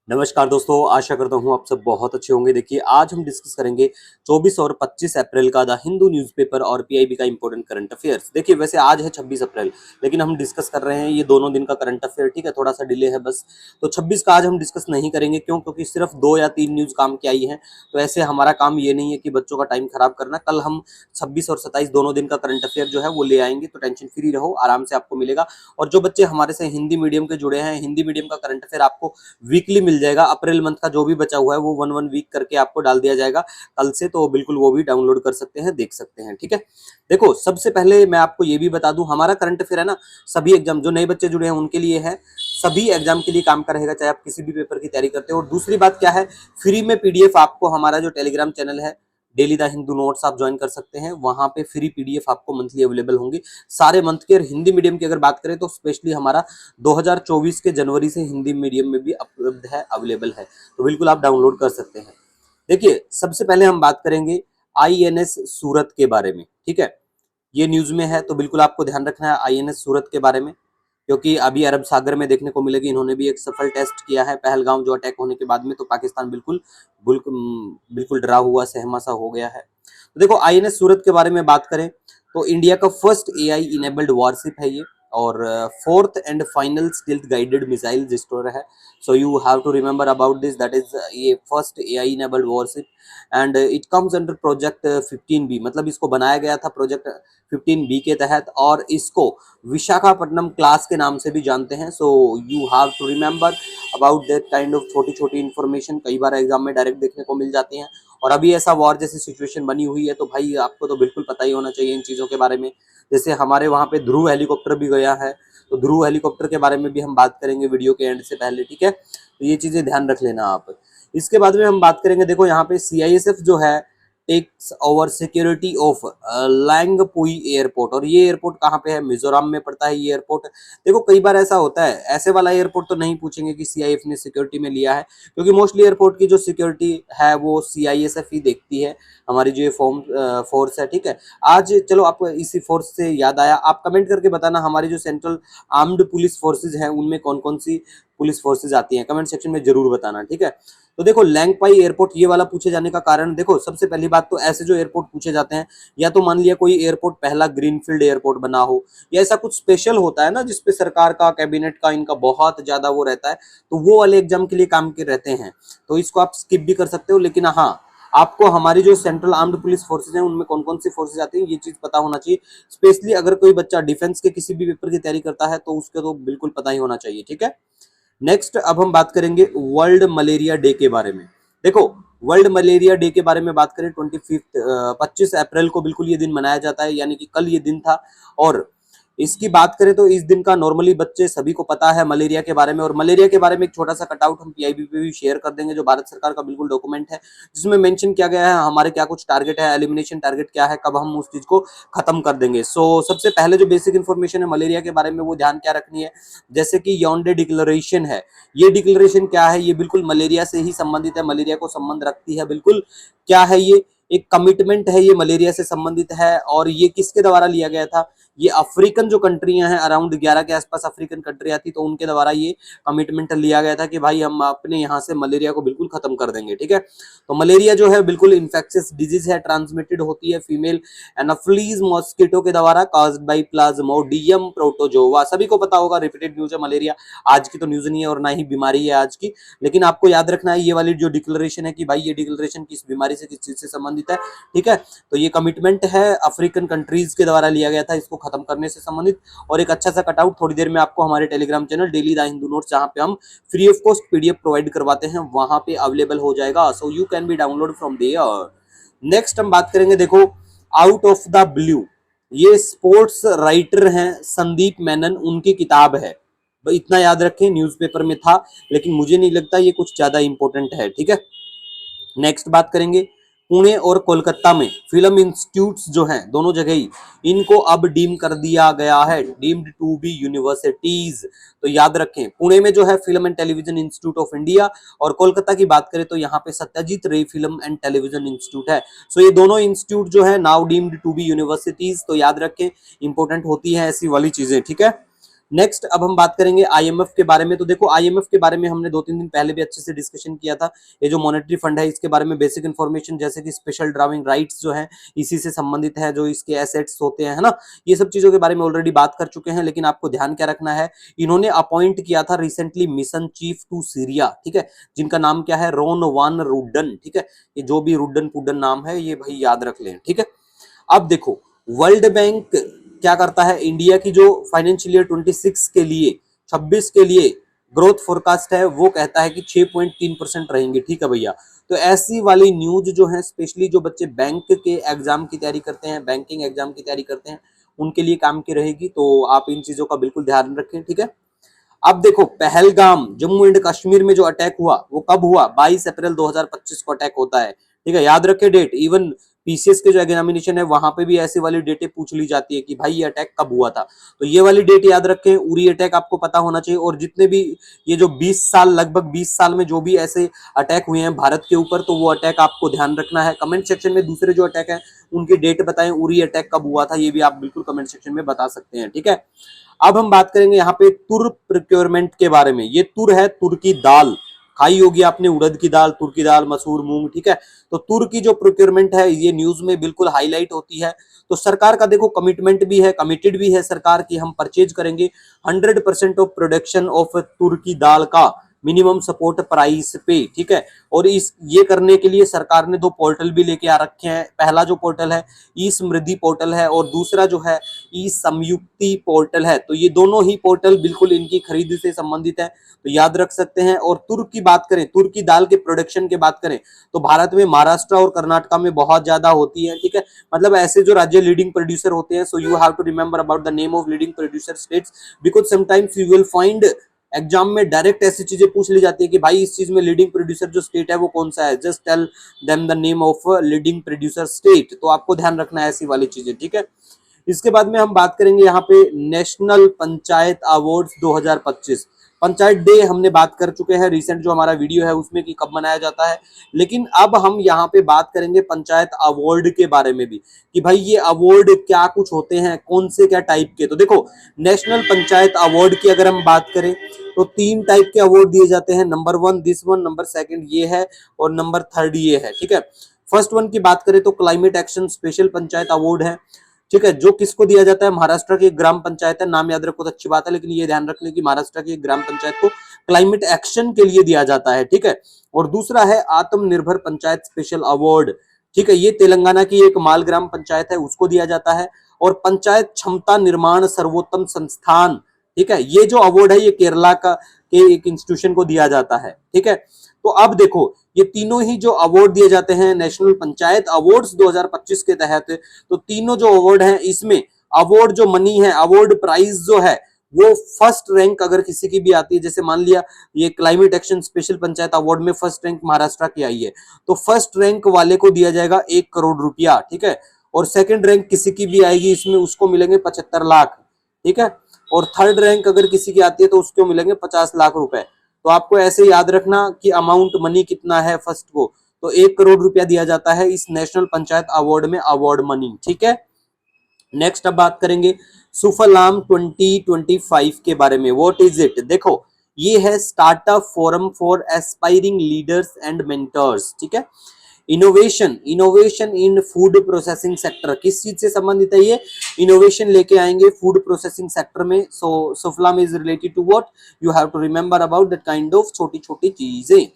नमस्कार दोस्तों, आशा करता हूँ आप सब बहुत अच्छे होंगे। देखिए, आज हम डिस्कस करेंगे 24 और 25 अप्रैल का द हिंदू न्यूज़पेपर और पीआईबी का इंपॉर्टेंट करंट अफेयर्स। देखिए, वैसे आज है 26 अप्रैल, लेकिन हम डिस्कस कर रहे हैं ये दोनों दिन का करंट अफेयर। ठीक है, थोड़ा सा डिले है बस। तो 26 का आज हम डिस्कस नहीं करेंगे। क्यों? क्योंकि सिर्फ 2 या 3 न्यूज़ काम की आई हैं। तो ऐसे हमारा काम ये नहीं है कि बच्चों का टाइम खराब करना। कल हम 26 और 27 दोनों दिन का करंट अफेयर जो है वो ले आएंगे, तो टेंशन फ्री रहो, आराम से आपको मिलेगा। और जो बच्चे हमारे से हिंदी मीडियम के जुड़े हैं, हिंदी मीडियम का करंट अफेयर आपको वीकली मिल जाएगा। अप्रैल मंथ का जो भी बचा हुआ है वो वन वन वीक करके आपको डाल दिया जाएगा कल से, तो बिल्कुल वो भी डाउनलोड कर सकते हैं, देख सकते हैं। ठीक है, देखो, सबसे पहले मैं आपको ये भी बता दूं, हमारा करंट अफेयर है ना, सभी एग्जाम, जो नए बच्चे जुड़े हैं उनके लिए है, सभी एग्जाम के लिए काम का रहेगा, चाहे आप किसी भी पेपर की तैयारी करते हो। और दूसरी बात क्या है, फ्री में पीडीएफ आपको हमारा जो टेलीग्राम चैनल है डेली द हिंदू नोट्स, आप ज्वाइन कर सकते हैं। वहां पे फ्री पीडीएफ आपको मंथली अवेलेबल होंगे सारे मंथ के। और हिंदी मीडियम की अगर बात करें तो स्पेशली हमारा 2024 के जनवरी से हिंदी मीडियम में भी उपलब्ध है, अवेलेबल है, तो बिल्कुल आप डाउनलोड कर सकते हैं। देखिए, सबसे पहले हम बात करेंगे आईएनएस सूरत के बारे में। ठीक है, ये न्यूज में है, तो बिल्कुल आपको ध्यान रखना है आईएनएस सूरत के बारे में, क्योंकि अभी अरब सागर में देखने को मिलेगी, इन्होंने भी एक सफल टेस्ट किया है पहलगाम जो अटैक होने के बाद में। तो पाकिस्तान बिल्कुल बिल्कुल बिल्कुल डरा हुआ, सहमा सा हो गया है। तो देखो, आईएनएस सूरत के बारे में बात करें तो इंडिया का फर्स्ट एआई इनेबल्ड वॉरशिप है ये, और fourth and final stealth guided missile destroyer है। So you have to remember about this, that is ये first AI enabled warship and it comes under project 15B। मतलब इसको बनाया गया था प्रोजेक्ट 15B के तहत, और इसको विशाखापट्टनम क्लास के नाम से भी जानते हैं। So you have to remember about that kind of छोटी छोटी इन्फॉर्मेशन, कई बार एग्जाम में डायरेक्ट देखने को मिल जाती हैं। और अभी ऐसा वॉर जैसी सिचुएशन बनी हुई है, तो भाई आपको तो बिल्कुल पता ही होना चाहिए इन चीज़ों के बारे में। जैसे हमारे वहाँ पे ध्रुव हेलीकॉप्टर भी गया है, तो ध्रुव हेलीकॉप्टर के बारे में भी हम बात करेंगे वीडियो के एंड से पहले। ठीक है, तो ये चीज़ें ध्यान रख लेना आप। इसके बाद में हम बात करेंगे, देखो यहाँ पे सीआईएसएफ जो है takes over security of Lengpui airport. और ये एयरपोर्ट कहाँ पे है? मिजोरम में पड़ता है ये एयरपोर्ट। देखो, कई बार ऐसा होता है, ऐसे वाला एयरपोर्ट तो नहीं पूछेंगे कि सीआईएफ ने सिक्योरिटी में लिया है, क्योंकि मोस्टली एयरपोर्ट की जो सिक्योरिटी है वो सीआईएसएफ ही देखती है, हमारी जो ये फोर्स है। ठीक है, आज चलो, आपको इसी फोर्स से याद आया, आप कमेंट करके बताना हमारी जो सेंट्रल आर्म्ड पुलिस फोर्सेज हैं उनमें कौन कौन सी पुलिस फोर्सेज आती हैं, कमेंट सेक्शन में जरूर बताना। ठीक है, तो देखो, लैंगपाई एयरपोर्ट ये वाला पूछे जाने का कारण, देखो सबसे पहली बात तो ऐसे जो एयरपोर्ट पूछे जाते हैं, या तो मान लिया कोई एयरपोर्ट पहला ग्रीनफील्ड एयरपोर्ट बना हो, या ऐसा कुछ स्पेशल होता है ना जिसपे सरकार का, कैबिनेट का, इनका बहुत ज्यादा वो रहता है, तो वो वाले एग्जाम के लिए काम के रहते हैं। तो इसको आप स्किप भी कर सकते हो, लेकिन हाँ, आपको हमारी जो सेंट्रल आर्म्ड पुलिस फोर्सेज हैं उनमें कौन कौन सी फोर्सेज आती हैं ये चीज पता होना चाहिए। स्पेशली अगर कोई बच्चा डिफेंस के किसी भी पेपर की तैयारी करता है तो उसके तो बिल्कुल पता ही होना चाहिए। ठीक है, नेक्स्ट अब हम बात करेंगे वर्ल्ड मलेरिया डे के बारे में। देखो, वर्ल्ड मलेरिया डे के बारे में बात करें 25 अप्रैल को बिल्कुल ये दिन मनाया जाता है, यानी कि कल ये दिन था। और इसकी बात करें तो इस दिन का नॉर्मली बच्चे सभी को पता है मलेरिया के बारे में। और मलेरिया के बारे में एक छोटा सा कटआउट हम पीआईबी पे भी शेयर कर देंगे, जो भारत सरकार का बिल्कुल डॉक्यूमेंट है, जिसमें मेंशन किया गया है हमारे क्या कुछ टारगेट है, एलिमिनेशन टारगेट क्या है, कब हम उस चीज को खत्म कर देंगे। सो सबसे पहले जो बेसिक इन्फॉर्मेशन है मलेरिया के बारे में वो ध्यान क्या रखनी है, जैसे कि याओंडे डिक्लेरेशन है, ये डिक्लेरेशन क्या है, ये बिल्कुल मलेरिया से ही संबंधित है, मलेरिया को संबंध रखती है बिल्कुल। क्या है ये? एक कमिटमेंट है, ये मलेरिया से संबंधित है। और ये किसके द्वारा लिया गया था? ये अफ्रीकन जो कंट्रियां हैं, अराउंड 11 के आसपास अफ्रीकन कंट्रियां थी, तो उनके द्वारा ये कमिटमेंट लिया गया था कि भाई हम अपने यहाँ से मलेरिया को बिल्कुल खत्म कर देंगे। ठीक है, तो मलेरिया जो है बिल्कुल इन्फेक्शियस डिजीज है, ट्रांसमिटेड होती है फीमेल एनाफिलीज मॉस्किटो के द्वारा, काज्ड बाय प्लाज्मोडियम प्रोटोजोवा। सभी को पता होगा, रिपीटेड न्यूज है मलेरिया, आज की तो न्यूज नहीं है और ना ही बीमारी है आज की, लेकिन आपको याद रखना है ये वाली जो डिक्लेरेशन है कि भाई ये डिक्लेरेशन किस बीमारी से, किस चीज से संबंधित है। ठीक है, तो ये कमिटमेंट है अफ्रीकन कंट्रीज के द्वारा लिया गया था, इसको खत्म करने से संबंधित। और एक अच्छा सा कटआउट थोड़ी देर में आपको हमारे Telegram channel daily the Hindu notes, जहां पे हम free of cost PDF provide करवाते हैं, वहां पे अवेलेबल हो जाएगा, so you can be download from there. Next हम बात करेंगे, देखो, आउट ऑफ द ब्लू, ये स्पोर्ट्स राइटर हैं संदीप मेनन, उनकी किताब है, इतना याद रखें, न्यूज़पेपर में था, लेकिन मुझे नहीं लगता ये कुछ ज्यादा इंपॉर्टेंट है। ठीक है, नेक्स्ट बात करेंगे, पुणे और कोलकाता में फिल्म इंस्टीट्यूट्स जो हैं, दोनों जगह ही इनको अब डीम कर दिया गया है, डीम्ड टू बी यूनिवर्सिटीज। तो याद रखें, पुणे में जो है film and television institute of India, और कोलकाता की बात करें तो यहाँ पे सत्यजीत रे फिल्म एंड टेलीविजन इंस्टीट्यूट है। सो ये दोनों इंस्टीट्यूट जो है now deemed to be universities. तो याद रखें, इंपॉर्टेंट होती है ऐसी वाली चीजें। ठीक है, नेक्स्ट अब हम बात करेंगे आईएमएफ के बारे में। तो देखो आईएमएफ के बारे में हमने 2-3 दिन पहले भी अच्छे से डिस्कशन किया था। ये जो मॉनेटरी फंड है इसके बारे में बेसिक इन्फॉर्मेशन जैसे कि स्पेशल ड्राइविंग राइट्स जो है इसी से संबंधित है, जो इसके एसेट्स होते हैं, है ना, ये सब चीजों के बारे में ऑलरेडी बात कर चुके हैं। लेकिन आपको ध्यान क्या रखना है, इन्होंने अपॉइंट किया था recently mission chief to Syria, ठीक है, जिनका नाम क्या है, रोन वान रुडन, ठीक है। ये जो भी रुडन पुडन नाम है ये भाई याद रख लें, ठीक है। अब देखो वर्ल्ड बैंक क्या करता है, इंडिया की जो फाइनेंशियल ईयर 26 के लिए 26 के लिए ग्रोथ फोरकास्ट है वो कहता है कि 6.3% रहेंगे, ठीक है भैया। तो ऐसी वाली न्यूज जो है स्पेशली जो बच्चे बैंक के एग्जाम की तैयारी करते हैं, बैंकिंग एग्जाम की तैयारी करते हैं, उनके लिए काम की रहेगी। तो आप इन चीजों का बिल्कुल ध्यान रखें, ठीक है। अब देखो पहलगाम जम्मू एंड कश्मीर में जो अटैक हुआ वो कब हुआ, 22 अप्रैल 2025 को अटैक होता है, ठीक है, याद रखे डेट। इवन पीसीएस के जो एग्जामिनेशन है वहां पे भी ऐसी वाली डेटें पूछ ली जाती है कि भाई ये अटैक कब हुआ था, तो ये वाली डेट याद रखें। उरी अटैक आपको पता होना चाहिए। और जितने भी ये जो 20 साल लगभग 20 साल में जो भी ऐसे अटैक हुए हैं भारत के ऊपर, तो वो अटैक आपको ध्यान रखना है। कमेंट सेक्शन में दूसरे जो अटैक है उनकी डेट बताएं, उरी अटैक कब हुआ था ये भी आप बिल्कुल कमेंट सेक्शन में बता सकते हैं, ठीक है। अब हम बात करेंगे यहाँ पे तुर प्रोक्योरमेंट के बारे में। ये तुर है, तुर की दाल, खाई होगी आपने, उड़द की दाल, तुर की दाल, मसूर, मूंग, ठीक है। तो तुर की जो प्रोक्योरमेंट है ये न्यूज में बिल्कुल हाईलाइट होती है। तो सरकार का देखो कमिटमेंट भी है, कमिटेड भी है सरकार की, हम परचेज करेंगे 100% ऑफ प्रोडक्शन ऑफ तुर की दाल का मिनिमम सपोर्ट प्राइस पे, ठीक है। और इस ये करने के लिए सरकार ने 2 पोर्टल भी लेके आ रखे हैं। पहला जो पोर्टल है ई समृद्धि पोर्टल है और दूसरा जो है ई संयुक्ति पोर्टल है। तो ये दोनों ही पोर्टल बिल्कुल इनकी खरीद से संबंधित है, तो याद रख सकते हैं। और तुर की बात करें, तुर की दाल के प्रोडक्शन की बात करें तो भारत में महाराष्ट्र और कर्नाटका में बहुत ज्यादा होती है, ठीक है। मतलब ऐसे जो राज्य लीडिंग प्रोड्यूसर होते हैं, so you have to remember about the name of leading producer states, because sometimes you will find exam में डायरेक्ट ऐसी चीजें पूछ ली जाती है कि भाई इस चीज में लीडिंग प्रोड्यूसर जो स्टेट है वो कौन सा है, just tell them the name of leading producer state. तो आपको ध्यान रखना है ऐसी वाली चीजें, ठीक है। इसके बाद में हम बात करेंगे यहाँ पे national panchayat awards 2025। Panchayat day हमने बात कर चुके हैं, रिसेंट जो हमारा वीडियो है उसमें कि कब मनाया जाता है। लेकिन अब हम यहाँ पे बात करेंगे पंचायत अवार्ड के बारे में भी कि भाई ये अवार्ड क्या कुछ होते हैं, कौन से क्या टाइप के। तो देखो नेशनल पंचायत अवार्ड की अगर हम बात करें तो 3 टाइप के अवार्ड दिए जाते हैं। नंबर 1 दिस वन, नंबर 2 ये है और नंबर 3 ये है, ठीक है। फर्स्ट वन की बात करें तो climate action special panchayat award है, ठीक है, जो किसको दिया जाता है, महाराष्ट्र की ग्राम पंचायत है। नाम याद रखो तो अच्छी बात है, लेकिन ये ध्यान रख लें कि महाराष्ट्र की ग्राम पंचायत को क्लाइमेट एक्शन के लिए दिया जाता है, ठीक है। और दूसरा है आत्मनिर्भर पंचायत स्पेशल अवार्ड, ठीक है, ये तेलंगाना की एक माल ग्राम पंचायत है उसको दिया जाता है। और पंचायत क्षमता निर्माण सर्वोत्तम संस्थान, ठीक है, ये जो अवार्ड है ये केरला का के एक इंस्टीट्यूशन को दिया जाता है, ठीक है। तो अब देखो ये तीनों ही जो अवार्ड दिए जाते हैं नेशनल पंचायत अवार्ड्स 2025 के तहत, तो तीनों जो अवार्ड हैं इसमें अवार्ड जो मनी है, अवार्ड प्राइस जो है वो फर्स्ट रैंक अगर किसी की भी आती है, जैसे मान लिया ये climate action special panchayat award में फर्स्ट रैंक महाराष्ट्र की आई है, तो फर्स्ट रैंक वाले को दिया जाएगा 1 करोड़ रुपया, ठीक है। और सेकंड रैंक किसी की भी आएगी इसमें उसको मिलेंगे 75 लाख, ठीक है। और थर्ड रैंक अगर किसी की आती है तो उसको मिलेंगे 50 लाख रुपए। तो आपको ऐसे याद रखना कि अमाउंट मनी कितना है फर्स्ट को, तो 1 करोड़ रुपया दिया जाता है इस नेशनल पंचायत अवार्ड में, अवार्ड मनी, ठीक है। नेक्स्ट अब बात करेंगे सुफलाम 2025 के बारे में। व्हाट इज इट, देखो ये है startup forum for aspiring leaders and mentors, ठीक है। Innovation, innovation in food processing sector, किस चीज से संबंधित है ये, इनोवेशन लेके आएंगे फूड प्रोसेसिंग सेक्टर में। So Suphalam is related to what, you have to remember about that kind of छोटी छोटी चीजें।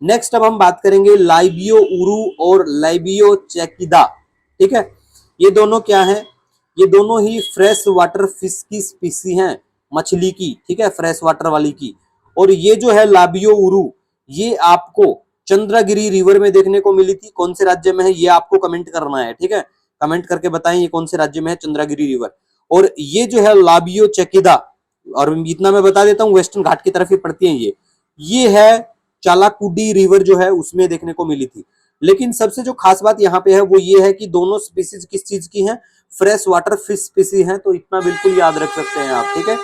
नेक्स्ट अब हम बात करेंगे लाइबियो उरू और लाइबियो चेकिदा, ठीक है। ये दोनों क्या है, ये दोनों ही फ्रेश वाटर फिश की स्पीसी हैं, मछली की, ठीक है, फ्रेश वाटर वाली की। और ये जो है लाबियो उरू ये आपको चंद्रगिरी रिवर में देखने को मिली थी, कौन से राज्य में है ये आपको कमेंट करना है, ठीक है। कमेंट करके बताएं ये कौन से राज्य में है चंद्रगिरी रिवर। और ये जो है लाबियो चेकिदा, और इतना मैं बता देता हूँ वेस्टर्न घाट की तरफ ही पड़ती है ये है चालाकुडी रिवर जो है उसमें देखने को मिली थी। लेकिन सबसे जो खास बात यहाँ पे है वो ये है कि दोनों स्पीसीज किस चीज की हैं, फ्रेश वाटर फिश स्पीसी हैं, तो इतना बिल्कुल याद रख सकते हैं आप, ठीक है।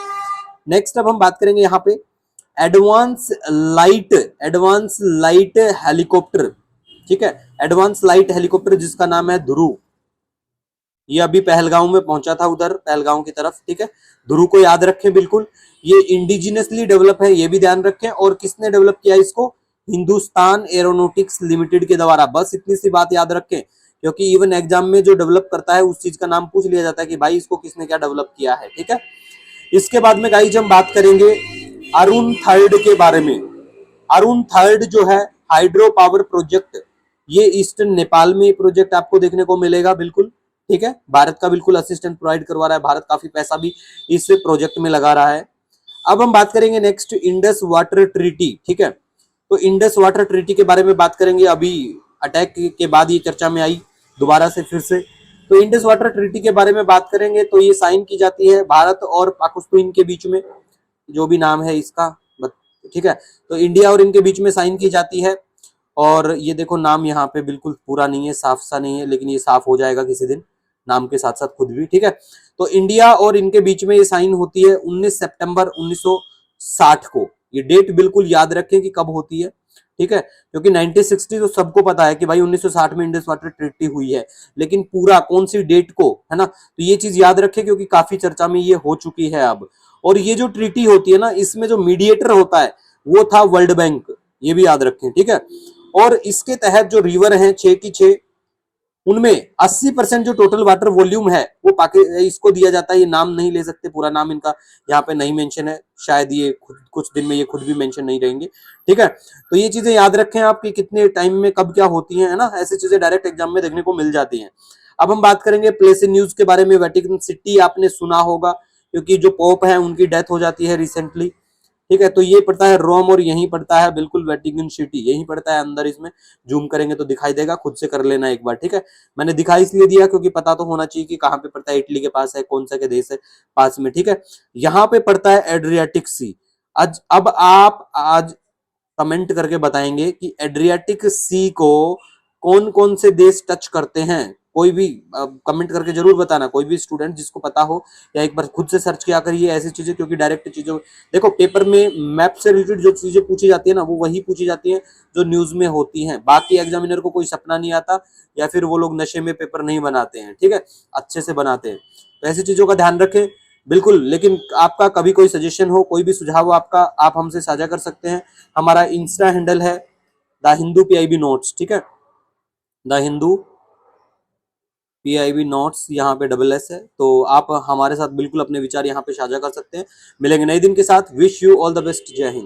नेक्स्ट अब हम बात करेंगे यहाँ पे एडवांस लाइट हेलीकॉप्टर, ठीक है, एडवांस लाइट हेलीकॉप्टर जिसका नाम है ध्रुव, ये अभी पहलगांव में पहुंचा था, उधर पहलगांव की तरफ, ठीक है। ध्रुव को याद रखें बिल्कुल। ये इंडिजिनसली डेवलप है, ये भी ध्यान रखें। और किसने डेवलप किया इसको? हिंदुस्तान एरोनॉटिक्स लिमिटेड के द्वारा। बस इतनी सी बात याद रखें, क्योंकि इवन एग्जाम में जो डेवलप करता है उस चीज का नाम पूछ लिया जाता है कि भाई इसको किसने क्या डेवलप किया है, ठीक है। इसके बाद में गाइज हम बात करेंगे अरुण थर्ड के बारे में। अरुण थर्ड जो है हाइड्रो पावर प्रोजेक्ट, ये ईस्टर्न नेपाल में प्रोजेक्ट आपको देखने को मिलेगा, बिल्कुल, ठीक है। भारत का बिल्कुल असिस्टेंट प्रोवाइड करवा रहा है, भारत काफी पैसा भी इस प्रोजेक्ट में लगा रहा है। अब हम बात करेंगे नेक्स्ट इंडस वाटर ट्रीटी, ठीक है। तो इंडस वाटर ट्रीटी के बारे में बात करेंगे। अभी अटैक के बाद ये चर्चा में आई दोबारा से, फिर से। तो इंडस वाटर ट्रीटी के बारे में बात करेंगे तो ये साइन की जाती है भारत और पाकिस्तान के बीच में, जो भी नाम है इसका, ठीक है। तो इंडिया और इनके बीच में साइन की जाती है। और ये देखो नाम यहाँ पे बिल्कुल पूरा नहीं है, साफ सा नहीं है, लेकिन ये साफ हो जाएगा किसी दिन नाम के साथ साथ खुद भी, ठीक है। तो इंडिया और इनके बीच में ये साइन होती है 19 सितंबर 1960 को। ये डेट बिल्कुल याद रखें कि कब होती है, ठीक है। क्योंकि 1960 तो सबको पता है कि भाई 1960 में इंडस वाटर ट्रीटी हुई है, लेकिन पूरा कौन सी डेट को, है ना, तो ये चीज याद रखें क्योंकि काफी चर्चा में ये हो चुकी है अब। और ये जो ट्रीटी होती है ना, इसमें जो मीडिएटर होता है वो था वर्ल्ड बैंक, ये भी याद रखें, ठीक है। और इसके तहत जो रिवर हैं 6 की 6, उनमें 80% जो टोटल वाटर वॉल्यूम है वो इसको दिया जाता है। ये नाम नहीं ले सकते, पूरा नाम इनका यहाँ पे नहीं मेंशन है, शायद ये कुछ दिन में ये खुद भी मेंशन नहीं रहेंगे, ठीक है। तो ये चीजें याद रखें आप कि कितने टाइम में कब क्या होती है ना, ऐसी चीजें डायरेक्ट एग्जाम में देखने को मिल जाती हैं। अब हम बात करेंगे प्लेस इन न्यूज के बारे में। वेटिकन सिटी आपने सुना होगा, क्योंकि जो पोप है उनकी डेथ हो जाती है रिसेंटली, ठीक है। तो ये पड़ता है रोम और यहीं पड़ता है बिल्कुल वेटिकन सिटी, यहीं पड़ता है अंदर। इसमें जूम करेंगे तो दिखाई देगा, खुद से कर लेना एक बार, ठीक है। मैंने दिखाई इसलिए दिया क्योंकि पता तो होना चाहिए कि कहाँ पे पड़ता है, इटली के पास है, कौन सा के देश है पास में, ठीक है। यहाँ पे पड़ता है एड्रियाटिक सी। आज अब आप आज कमेंट करके बताएंगे कि एड्रियाटिक सी को कौन कौन से देश टच करते हैं। कोई भी कमेंट करके जरूर बताना, कोई भी स्टूडेंट जिसको पता हो, या एक बार खुद से सर्च किया करिए ऐसी चीजें, क्योंकि डायरेक्ट चीजों, देखो पेपर में मैप से रिलेटेड जो चीजें पूछी जाती है ना, वो वही पूछी जाती है जो न्यूज में होती हैं। बाकी एग्जामिनर को कोई सपना नहीं आता, या फिर वो लोग नशे में पेपर नहीं बनाते हैं, ठीक है, अच्छे से बनाते हैं। तो ऐसी चीजों का ध्यान रखें बिल्कुल। लेकिन आपका कभी कोई सजेशन हो, कोई भी सुझाव हो आपका, आप हमसे साझा कर सकते हैं। हमारा इंस्टा हैंडल है द हिंदू पीआईबी नोट्स, ठीक है, द हिंदू पीआईबी नोट्स, यहाँ पे डबल एस है। तो आप हमारे साथ बिल्कुल अपने विचार यहाँ पे साझा कर सकते हैं। मिलेंगे नए दिन के साथ। Wish you all the best. जय हिंद।